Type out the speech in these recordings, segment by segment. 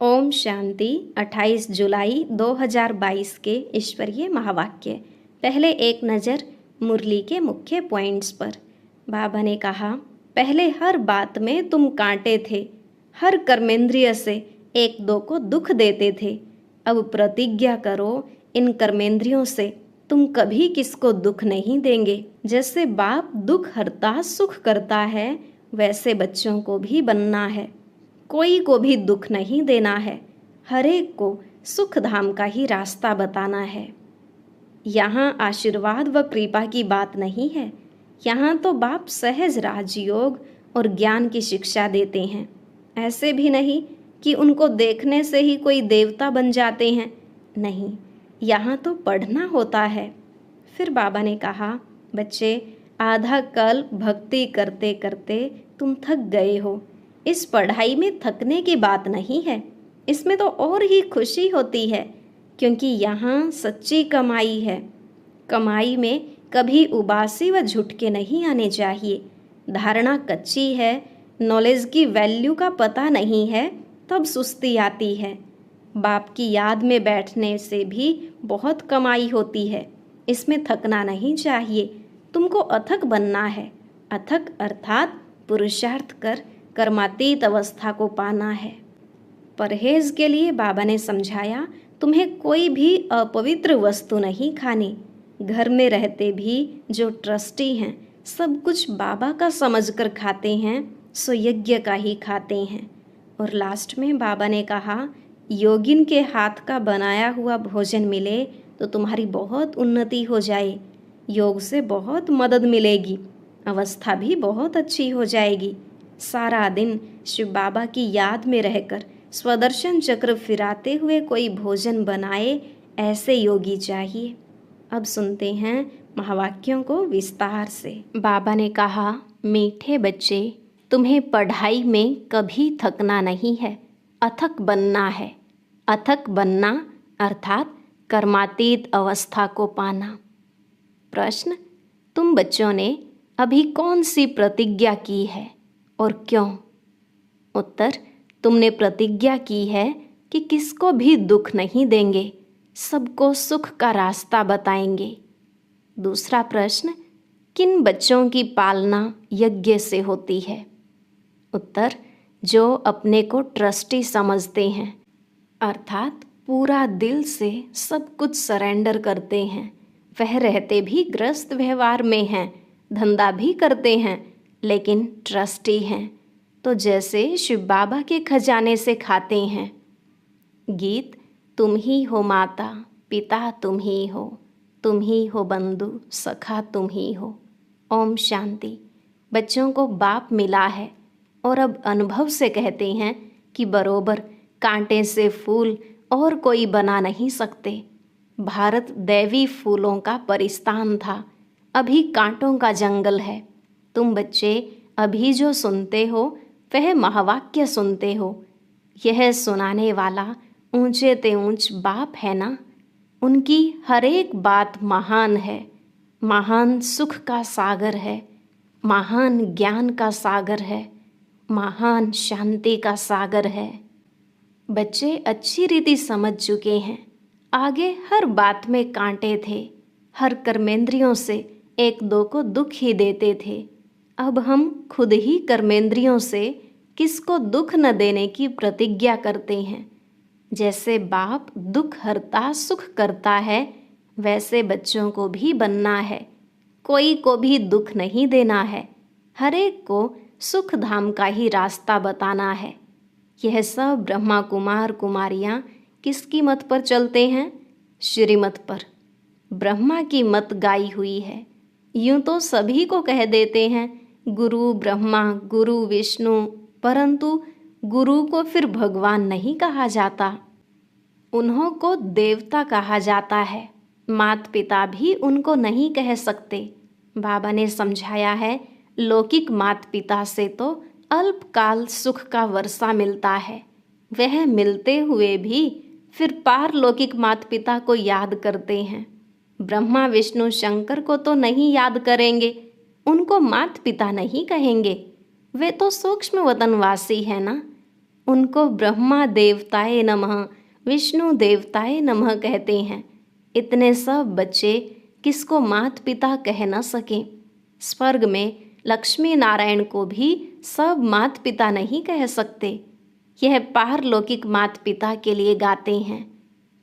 ओम शांति। 28 जुलाई 2022 के ईश्वरीय महावाक्य। पहले एक नज़र मुरली के मुख्य पॉइंट्स पर। बाबा ने कहा, पहले हर बात में तुम कांटे थे, हर कर्मेंद्रिय से एक दो को दुख देते थे। अब प्रतिज्ञा करो, इन कर्मेंद्रियों से तुम कभी किसको दुख नहीं देंगे। जैसे बाप दुख हरता सुख करता है, वैसे बच्चों को भी बनना है। कोई को भी दुख नहीं देना है, हर एक को सुख धाम का ही रास्ता बताना है। यहाँ आशीर्वाद व कृपा की बात नहीं है, यहाँ तो बाप सहज राजयोग और ज्ञान की शिक्षा देते हैं। ऐसे भी नहीं कि उनको देखने से ही कोई देवता बन जाते हैं, नहीं, यहाँ तो पढ़ना होता है। फिर बाबा ने कहा, बच्चे, आधा कल्प भक्ति करते करते तुम थक गए हो। इस पढ़ाई में थकने की बात नहीं है, इसमें तो और ही खुशी होती है, क्योंकि यहाँ सच्ची कमाई है। कमाई में कभी उबासी व झुटके नहीं आने चाहिए। धारणा कच्ची है, नॉलेज की वैल्यू का पता नहीं है, तब सुस्ती आती है। बाप की याद में बैठने से भी बहुत कमाई होती है, इसमें थकना नहीं चाहिए। तुमको अथक बनना है। अथक अर्थात पुरुषार्थ कर कर्मातीत अवस्था को पाना है। परहेज के लिए बाबा ने समझाया, तुम्हें कोई भी अपवित्र वस्तु नहीं खानी। घर में रहते भी जो ट्रस्टी हैं, सब कुछ बाबा का समझकर खाते हैं, सो यज्ञ का ही खाते हैं। और लास्ट में बाबा ने कहा, योगिन के हाथ का बनाया हुआ भोजन मिले तो तुम्हारी बहुत उन्नति हो जाए, योग से बहुत मदद मिलेगी, अवस्था भी बहुत अच्छी हो जाएगी। सारा दिन शिव बाबा की याद में रहकर स्वदर्शन चक्र फिराते हुए कोई भोजन बनाए, ऐसे योगी चाहिए। अब सुनते हैं महावाक्यों को विस्तार से। बाबा ने कहा, मीठे बच्चे, तुम्हें पढ़ाई में कभी थकना नहीं है, अथक बनना है। अथक बनना अर्थात कर्मातीत अवस्था को पाना। प्रश्न, तुम बच्चों ने अभी कौन सी प्रतिज्ञा की है और क्यों? उत्तर, तुमने प्रतिज्ञा की है कि किसको भी दुख नहीं देंगे, सबको सुख का रास्ता बताएंगे। दूसरा प्रश्न, किन बच्चों की पालना यज्ञ से होती है? उत्तर, जो अपने को ट्रस्टी समझते हैं, अर्थात पूरा दिल से सब कुछ सरेंडर करते हैं। वह रहते भी ग्रस्त व्यवहार में हैं, धंधा भी करते हैं, लेकिन ट्रस्टी हैं, तो जैसे शिव बाबा के खजाने से खाते हैं। गीत, तुम ही हो माता पिता, तुम ही हो बंधु सखा, तुम ही हो। ओम शांति। बच्चों को बाप मिला है और अब अनुभव से कहते हैं कि बरोबर कांटे से फूल और कोई बना नहीं सकते। भारत दैवी फूलों का परिस्तान था, अभी कांटों का जंगल है। तुम बच्चे अभी जो सुनते हो वह महावाक्य सुनते हो। यह सुनाने वाला ऊंचे ते ऊंच बाप है ना। उनकी हर एक बात महान है, महान सुख का सागर है, महान ज्ञान का सागर है, महान शांति का सागर है। बच्चे अच्छी रीति समझ चुके हैं। आगे हर बात में कांटे थे, हर कर्मेंद्रियों से एक दो को दुख ही देते थे। अब हम खुद ही कर्मेंद्रियों से किसको दुख न देने की प्रतिज्ञा करते हैं। जैसे बाप दुख हरता सुख करता है, वैसे बच्चों को भी बनना है। कोई को भी दुख नहीं देना है, हर एक को सुख धाम का ही रास्ता बताना है। यह सब ब्रह्मा कुमार कुमारियाँ किसकी मत पर चलते हैं? श्रीमत पर। ब्रह्मा की मत गाई हुई है। यूं तो सभी को कह देते हैं गुरु ब्रह्मा, गुरु विष्णु, परंतु गुरु को फिर भगवान नहीं कहा जाता, उन्हों को देवता कहा जाता है। माता पिता भी उनको नहीं कह सकते। बाबा ने समझाया है, लौकिक माता पिता से तो अल्पकाल सुख का वर्षा मिलता है, वह मिलते हुए भी फिर पारलौकिक माता पिता को याद करते हैं। ब्रह्मा विष्णु शंकर को तो नहीं याद करेंगे, उनको माता पिता नहीं कहेंगे, वे तो सूक्ष्म वतनवासी है ना। उनको ब्रह्मा देवताए नमः, विष्णु देवताए नमः कहते हैं। इतने सब बच्चे किसको माता पिता कह न सके। स्वर्ग में लक्ष्मी नारायण को भी सब माता पिता नहीं कह सकते। यह पारलौकिक माता पिता के लिए गाते हैं।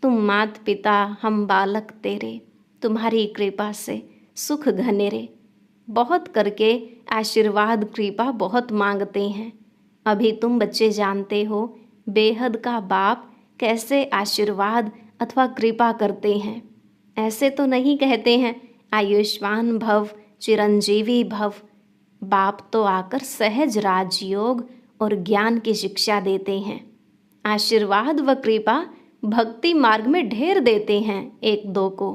तुम माता पिता हम बालक तेरे, तुम्हारी कृपा से सुख घनेरे। बहुत करके आशीर्वाद कृपा बहुत मांगते हैं। अभी तुम बच्चे जानते हो बेहद का बाप कैसे आशीर्वाद अथवा कृपा करते हैं। ऐसे तो नहीं कहते हैं आयुष्मान भव चिरंजीवी भव। बाप तो आकर सहज राजयोग और ज्ञान की शिक्षा देते हैं। आशीर्वाद व कृपा भक्ति मार्ग में ढेर देते हैं एक दो को।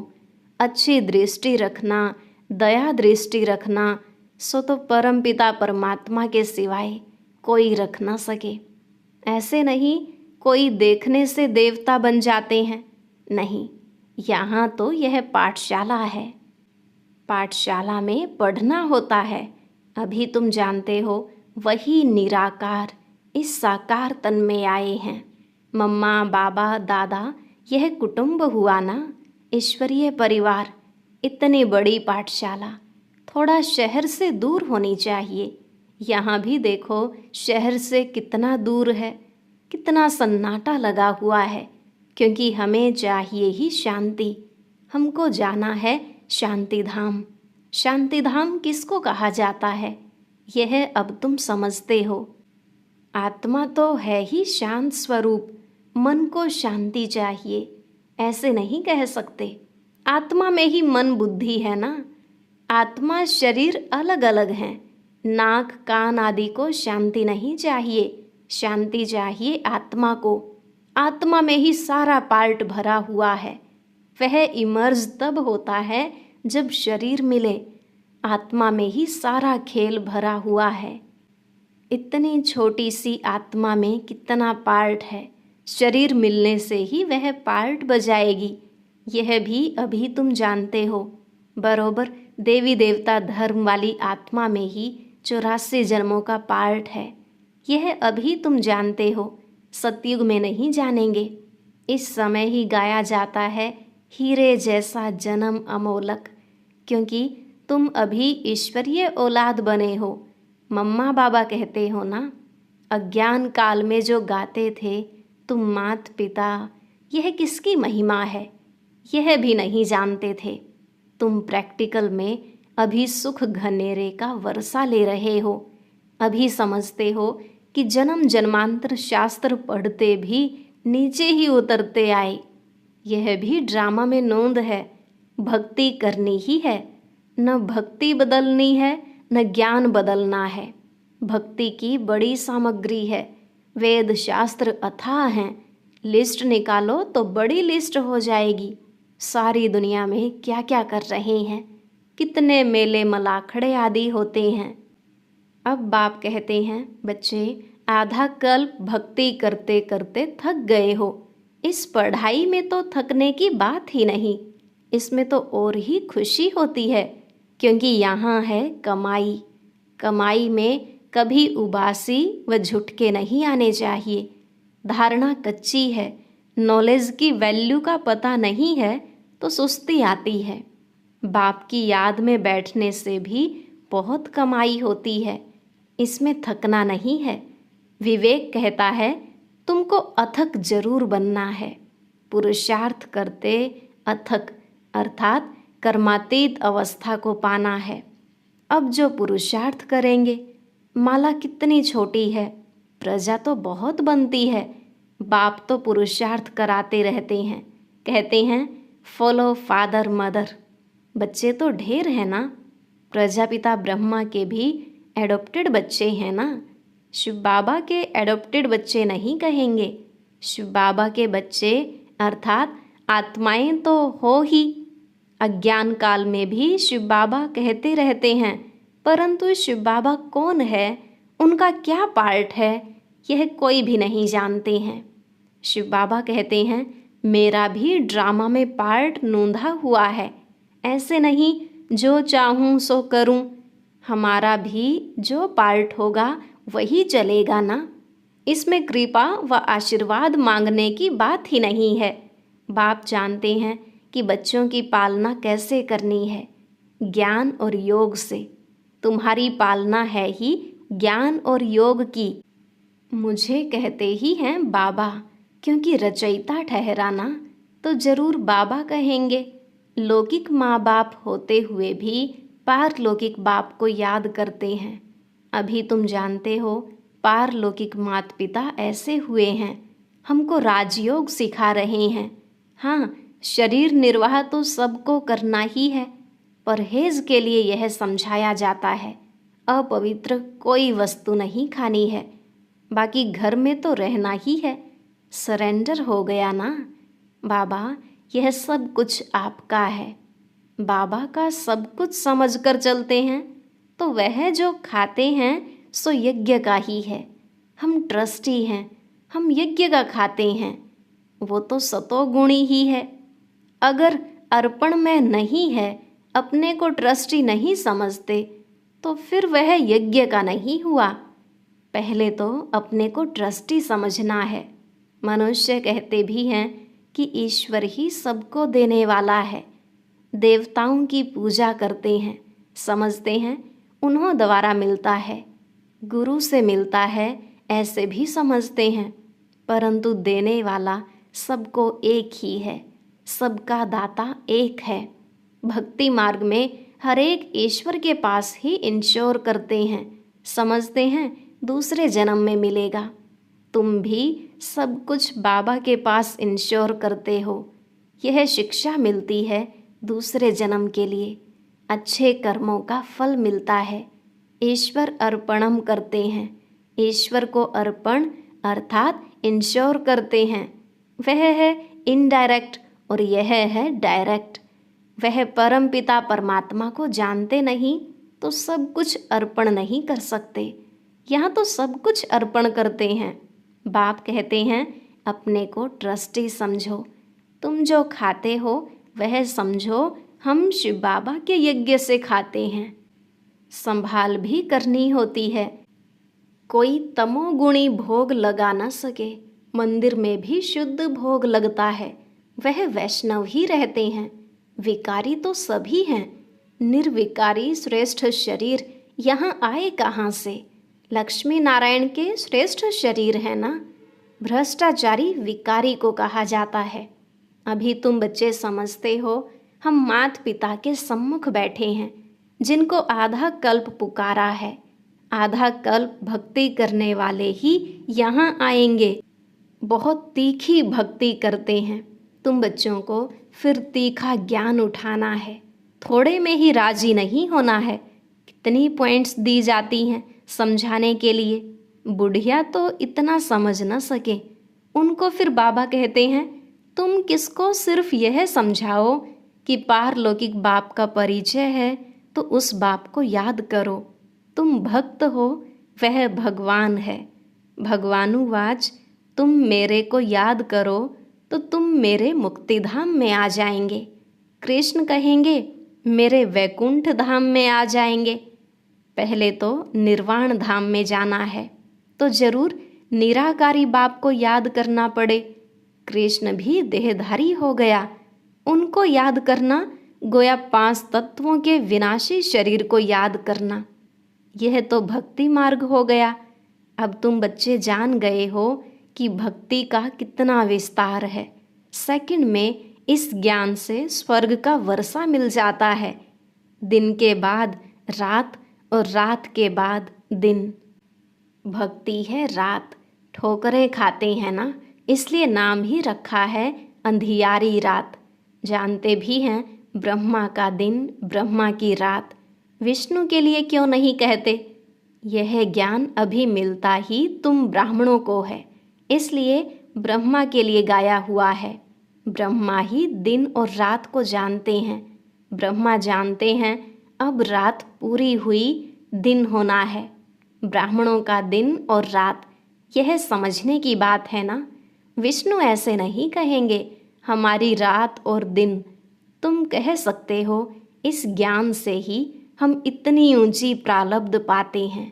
अच्छी दृष्टि रखना, दया दृष्टि रखना, सो तो परमपिता परमात्मा के सिवाय कोई रख ना सके। ऐसे नहीं कोई देखने से देवता बन जाते हैं, नहीं। यहाँ तो यह पाठशाला है। पाठशाला में पढ़ना होता है। अभी तुम जानते हो वही निराकार इस साकार तन में आए हैं। मम्मा बाबा दादा यह कुटुंब हुआ ना, ईश्वरीय परिवार। इतनी बड़ी पाठशाला थोड़ा शहर से दूर होनी चाहिए। यहाँ भी देखो शहर से कितना दूर है, कितना सन्नाटा लगा हुआ है, क्योंकि हमें चाहिए ही शांति। हमको जाना है शांति धाम। शांति धाम किसको कहा जाता है यह अब तुम समझते हो। आत्मा तो है ही शांत स्वरूप, मन को शांति चाहिए, ऐसे नहीं कह सकते। आत्मा में ही मन बुद्धि है ना। आत्मा शरीर अलग अलग हैं। नाक कान आदि को शांति नहीं चाहिए, शांति चाहिए आत्मा को। आत्मा में ही सारा पार्ट भरा हुआ है। वह इमर्ज तब होता है जब शरीर मिले। आत्मा में ही सारा खेल भरा हुआ है। इतनी छोटी सी आत्मा में कितना पार्ट है। शरीर मिलने से ही वह पार्ट बजाएगी। यह भी अभी तुम जानते हो। बरोबर देवी देवता धर्म वाली आत्मा में ही 84 जन्मों का पार्ट है। यह अभी तुम जानते हो, सतयुग में नहीं जानेंगे। इस समय ही गाया जाता है हीरे जैसा जन्म अमोलक, क्योंकि तुम अभी ईश्वरीय औलाद बने हो। मम्मा बाबा कहते हो ना, अज्ञान काल में जो गाते थे तुम मात पिता, यह किसकी महिमा है यह भी नहीं जानते थे। तुम प्रैक्टिकल में अभी सुख घनेरे का वर्षा ले रहे हो। अभी समझते हो कि जन्म जन्मांतर शास्त्र पढ़ते भी नीचे ही उतरते आए। यह भी ड्रामा में नोंद है। भक्ति करनी ही है, न भक्ति बदलनी है न ज्ञान बदलना है। भक्ति की बड़ी सामग्री है। वेद शास्त्र अथाह हैं। लिस्ट निकालो तो बड़ी लिस्ट हो जाएगी। सारी दुनिया में क्या क्या कर रहे हैं, कितने मेले मलाखड़े आदि होते हैं। अब बाप कहते हैं बच्चे आधा कल्प भक्ति करते करते थक गए हो। इस पढ़ाई में तो थकने की बात ही नहीं, इसमें तो और ही खुशी होती है, क्योंकि यहाँ है कमाई। कमाई में कभी उबासी व झुटके नहीं आने चाहिए। धारणा कच्ची है, नॉलेज की वैल्यू का पता नहीं है तो सुस्ती आती है। बाप की याद में बैठने से भी बहुत कमाई होती है, इसमें थकना नहीं है। विवेक कहता है तुमको अथक जरूर बनना है। पुरुषार्थ करते अथक अर्थात कर्मातीत अवस्था को पाना है। अब जो पुरुषार्थ करेंगे, माला कितनी छोटी है, प्रजा तो बहुत बनती है। बाप तो पुरुषार्थ कराते रहते हैं, कहते हैं फॉलो फादर मदर। बच्चे तो ढेर है ना। प्रजापिता ब्रह्मा के भी एडॉप्टेड बच्चे हैं ना। शिव बाबा के एडॉप्टेड बच्चे नहीं कहेंगे। शिव बाबा के बच्चे अर्थात आत्माएं तो हो ही। अज्ञान काल में भी शिव बाबा कहते रहते हैं, परंतु शिव बाबा कौन है, उनका क्या पार्ट है, यह कोई भी नहीं जानते हैं। शिव बाबा कहते हैं मेरा भी ड्रामा में पार्ट नोंधा हुआ है। ऐसे नहीं जो चाहूँ सो करूँ, हमारा भी जो पार्ट होगा वही चलेगा ना। इसमें कृपा व आशीर्वाद मांगने की बात ही नहीं है। बाप जानते हैं कि बच्चों की पालना कैसे करनी है, ज्ञान और योग से। तुम्हारी पालना है ही ज्ञान और योग की। मुझे कहते ही हैं बाबा, क्योंकि रचयिता ठहराना तो जरूर बाबा कहेंगे। लौकिक माँ बाप होते हुए भी पारलौकिक बाप को याद करते हैं। अभी तुम जानते हो पारलौकिक माता पिता ऐसे हुए हैं, हमको राजयोग सिखा रहे हैं। हाँ, शरीर निर्वाह तो सबको करना ही है। परहेज के लिए यह समझाया जाता है, अपवित्र कोई वस्तु नहीं खानी है। बाकी घर में तो रहना ही है। सरेंडर हो गया ना बाबा, यह सब कुछ आपका है। बाबा का सब कुछ समझकर चलते हैं तो वह जो खाते हैं सो यज्ञ का ही है। हम ट्रस्टी हैं, हम यज्ञ का खाते हैं। वो तो सतोगुणी ही है। अगर अर्पण में नहीं है, अपने को ट्रस्टी नहीं समझते, तो फिर वह यज्ञ का नहीं हुआ। पहले तो अपने को ट्रस्टी समझना है। मनुष्य कहते भी हैं कि ईश्वर ही सबको देने वाला है। देवताओं की पूजा करते हैं, समझते हैं उन्हों द्वारा मिलता है, गुरु से मिलता है, ऐसे भी समझते हैं। परंतु देने वाला सबको एक ही है, सबका दाता एक है। भक्ति मार्ग में हर एक ईश्वर के पास ही इंश्योर करते हैं, समझते हैं दूसरे जन्म में मिलेगा। तुम भी सब कुछ बाबा के पास इंश्योर करते हो। यह शिक्षा मिलती है दूसरे जन्म के लिए। अच्छे कर्मों का फल मिलता है। ईश्वर अर्पणम करते हैं, ईश्वर को अर्पण अर्थात इंश्योर करते हैं। वह है इनडायरेक्ट और यह है डायरेक्ट। वह परम पिता परमात्मा को जानते नहीं तो सब कुछ अर्पण नहीं कर सकते। यहाँ तो सब कुछ अर्पण करते हैं। बाप कहते हैं अपने को ट्रस्टी समझो। तुम जो खाते हो वह समझो हम शिव बाबा के यज्ञ से खाते हैं। संभाल भी करनी होती है। कोई तमोगुणी भोग लगा न सके, मंदिर में भी शुद्ध भोग लगता है। वह वैष्णव ही रहते हैं। विकारी तो सभी हैं। निर्विकारी श्रेष्ठ शरीर यहाँ आए कहाँ से? लक्ष्मी नारायण के श्रेष्ठ शरीर है ना। भ्रष्टाचारी विकारी को कहा जाता है। अभी तुम बच्चे समझते हो हम माता पिता के सम्मुख बैठे हैं, जिनको आधा कल्प पुकारा है। आधा कल्प भक्ति करने वाले ही यहाँ आएंगे। बहुत तीखी भक्ति करते हैं। तुम बच्चों को फिर तीखा ज्ञान उठाना है, थोड़े में ही राजी नहीं होना है। कितनी पॉइंट्स दी जाती हैं समझाने के लिए। बुढ़िया तो इतना समझ न सके, उनको फिर बाबा कहते हैं तुम किसको सिर्फ यह समझाओ कि पारलौकिक बाप का परिचय है तो उस बाप को याद करो। तुम भक्त हो, वह भगवान है। भगवानुवाच तुम मेरे को याद करो तो तुम मेरे मुक्तिधाम में आ जाएंगे। कृष्ण कहेंगे मेरे वैकुंठ धाम में आ जाएंगे। पहले तो निर्वाण धाम में जाना है तो जरूर निराकारी बाप को याद करना पड़े। कृष्ण भी देहधारी हो गया, उनको याद करना गोया 5 तत्वों के विनाशी शरीर को याद करना। यह तो भक्ति मार्ग हो गया। अब तुम बच्चे जान गए हो कि भक्ति का कितना विस्तार है। सेकंड में इस ज्ञान से स्वर्ग का वर्षा मिल जाता है। दिन के बाद रात और रात के बाद दिन। भक्ति है रात। ठोकरें खाते हैं ना, इसलिए नाम ही रखा है अंधियारी रात। जानते भी हैं ब्रह्मा का दिन, ब्रह्मा की रात। विष्णु के लिए क्यों नहीं कहते? यह ज्ञान अभी मिलता ही तुम ब्राह्मणों को है, इसलिए ब्रह्मा के लिए गाया हुआ है। ब्रह्मा ही दिन और रात को जानते हैं। ब्रह्मा जानते हैं अब रात पूरी हुई, दिन होना है। ब्राह्मणों का दिन और रात, यह समझने की बात है ना। विष्णु ऐसे नहीं कहेंगे हमारी रात और दिन। तुम कह सकते हो इस ज्ञान से ही हम इतनी ऊंची प्रारब्ध पाते हैं।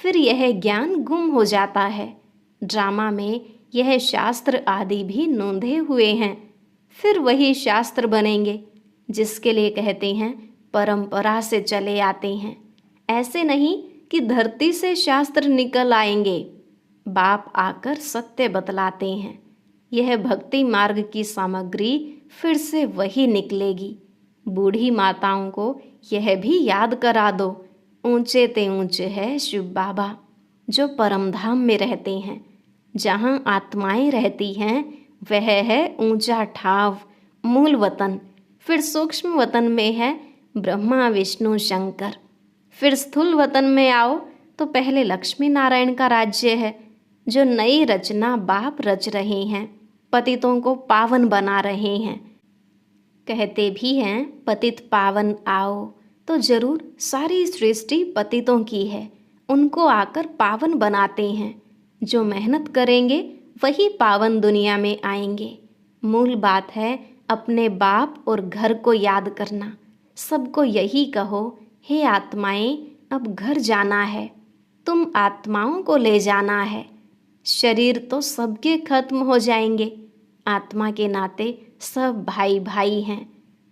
फिर यह ज्ञान गुम हो जाता है। ड्रामा में यह शास्त्र आदि भी नोंधे हुए हैं, फिर वही शास्त्र बनेंगे, जिसके लिए कहते हैं परंपरा से चले आते हैं। ऐसे नहीं कि धरती से शास्त्र निकल आएंगे, बाप आकर सत्य बतलाते हैं। यह भक्ति मार्ग की सामग्री फिर से वही निकलेगी। बूढ़ी माताओं को यह भी याद करा दो, ऊंचे ते ऊंचे है शिव बाबा, जो परमधाम में रहते हैं। जहाँ आत्माएं रहती हैं वह है ऊंचा ठाव, मूल वतन। फिर सूक्ष्म वतन में है ब्रह्मा विष्णु शंकर। फिर स्थूल वतन में आओ तो पहले लक्ष्मी नारायण का राज्य है, जो नई रचना बाप रच रहे हैं, पतितों को पावन बना रहे हैं। कहते भी हैं पतित पावन आओ, तो जरूर सारी सृष्टि पतितों की है, उनको आकर पावन बनाते हैं। जो मेहनत करेंगे वही पावन दुनिया में आएंगे। मूल बात है अपने बाप और घर को याद करना। सबको यही कहो, हे आत्माएं, अब घर जाना है, तुम आत्माओं को ले जाना है। शरीर तो सबके खत्म हो जाएंगे, आत्मा के नाते सब भाई भाई हैं,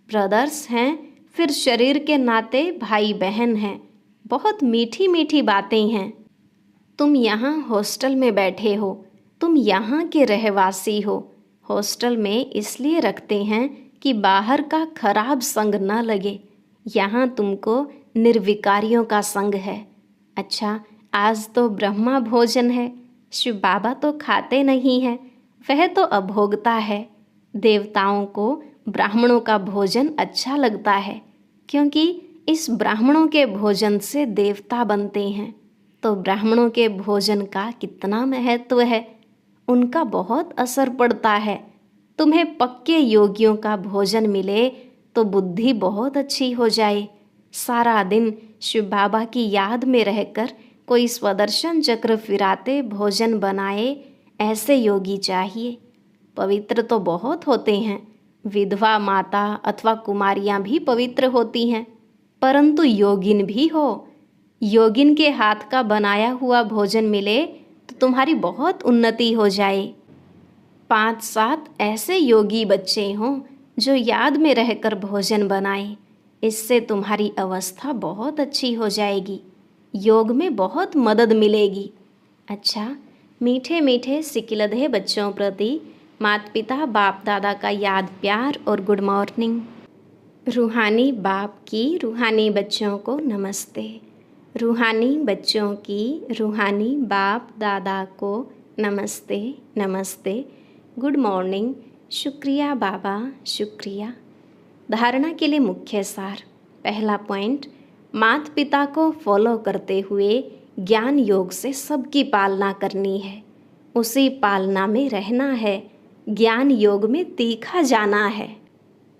ब्रदर्स हैं, फिर शरीर के नाते भाई बहन हैं। बहुत मीठी मीठी बातें हैं। तुम यहाँ हॉस्टल में बैठे हो, तुम यहाँ के रहवासी हो। हॉस्टल में इसलिए रखते हैं कि बाहर का खराब संग न लगे। यहाँ तुमको निर्विकारियों का संग है। अच्छा, आज तो ब्रह्मा भोजन है, शिव बाबा तो खाते नहीं हैं, वह तो अभोगता है। देवताओं को ब्राह्मणों का भोजन अच्छा लगता है, क्योंकि इस ब्राह्मणों के भोजन से देवता बनते हैं। तो ब्राह्मणों के भोजन का कितना महत्व है, उनका बहुत असर पड़ता है। तुम्हें पक्के योगियों का भोजन मिले तो बुद्धि बहुत अच्छी हो जाए। सारा दिन शिव बाबा की याद में रहकर कोई स्वदर्शन चक्र फिराते भोजन बनाए, ऐसे योगी चाहिए। पवित्र तो बहुत होते हैं, विधवा माता अथवा कुमारियाँ भी पवित्र होती हैं, परंतु योगिन भी हो। योगिन के हाथ का बनाया हुआ भोजन मिले तो तुम्हारी बहुत उन्नति हो जाए। 5-7 ऐसे योगी बच्चे हों जो याद में रहकर भोजन बनाएं, इससे तुम्हारी अवस्था बहुत अच्छी हो जाएगी, योग में बहुत मदद मिलेगी। अच्छा, मीठे मीठे सिकिलधे बच्चों प्रति माता पिता बाप दादा का याद प्यार और गुड मॉर्निंग। रूहानी बाप की रूहानी बच्चों को नमस्ते। रूहानी बच्चों की रूहानी बाप दादा को नमस्ते नमस्ते, गुड मॉर्निंग, शुक्रिया बाबा शुक्रिया। धारणा के लिए मुख्य सार। पहला पॉइंट, माता पिता को फॉलो करते हुए ज्ञान योग से सबकी पालना करनी है, उसी पालना में रहना है, ज्ञान योग में तीखा जाना है।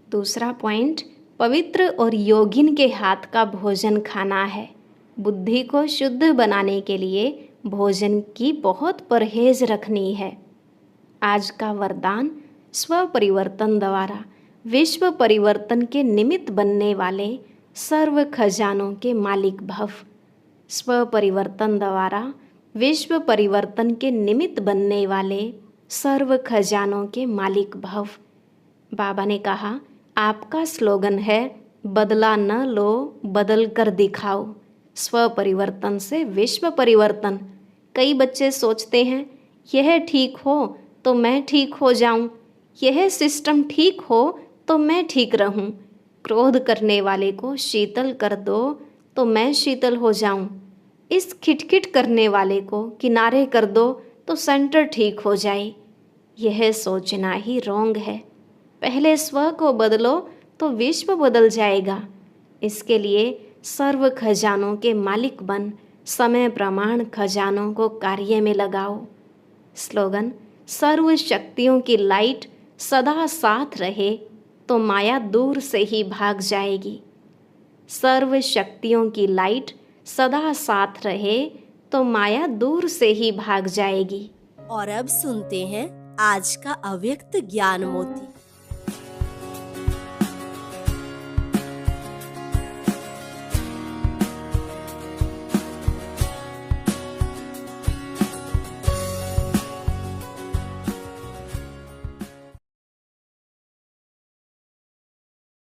दूसरा पॉइंट, पवित्र और योगिन के हाथ का भोजन खाना है। बुद्धि को शुद्ध बनाने के लिए भोजन की बहुत परहेज रखनी है। आज का वरदान, स्व परिवर्तन द्वारा विश्व परिवर्तन के निमित्त बनने वाले सर्व खजानों के मालिक भव। स्व परिवर्तन द्वारा विश्व परिवर्तन के निमित्त बनने वाले सर्व खजानों के मालिक भव। बाबा ने कहा, आपका स्लोगन है, बदला न लो बदल कर दिखाओ। स्व परिवर्तन से विश्व परिवर्तन। कई बच्चे सोचते हैं यह ठीक हो तो मैं ठीक हो जाऊं, यह सिस्टम ठीक हो तो मैं ठीक रहूं, क्रोध करने वाले को शीतल कर दो तो मैं शीतल हो जाऊं, इस खिटखिट करने वाले को किनारे कर दो तो सेंटर ठीक हो जाए। यह सोचना ही रॉन्ग है। पहले स्व को बदलो तो विश्व बदल जाएगा। इसके लिए सर्व खजानों के मालिक बन समय प्रमाण खजानों को कार्य में लगाओ। स्लोगन, सर्व शक्तियों की लाइट सदा साथ रहे तो माया दूर से ही भाग जाएगी। सर्व शक्तियों की लाइट सदा साथ रहे तो माया दूर से ही भाग जाएगी। और अब सुनते हैं आज का अव्यक्त ज्ञान मोती।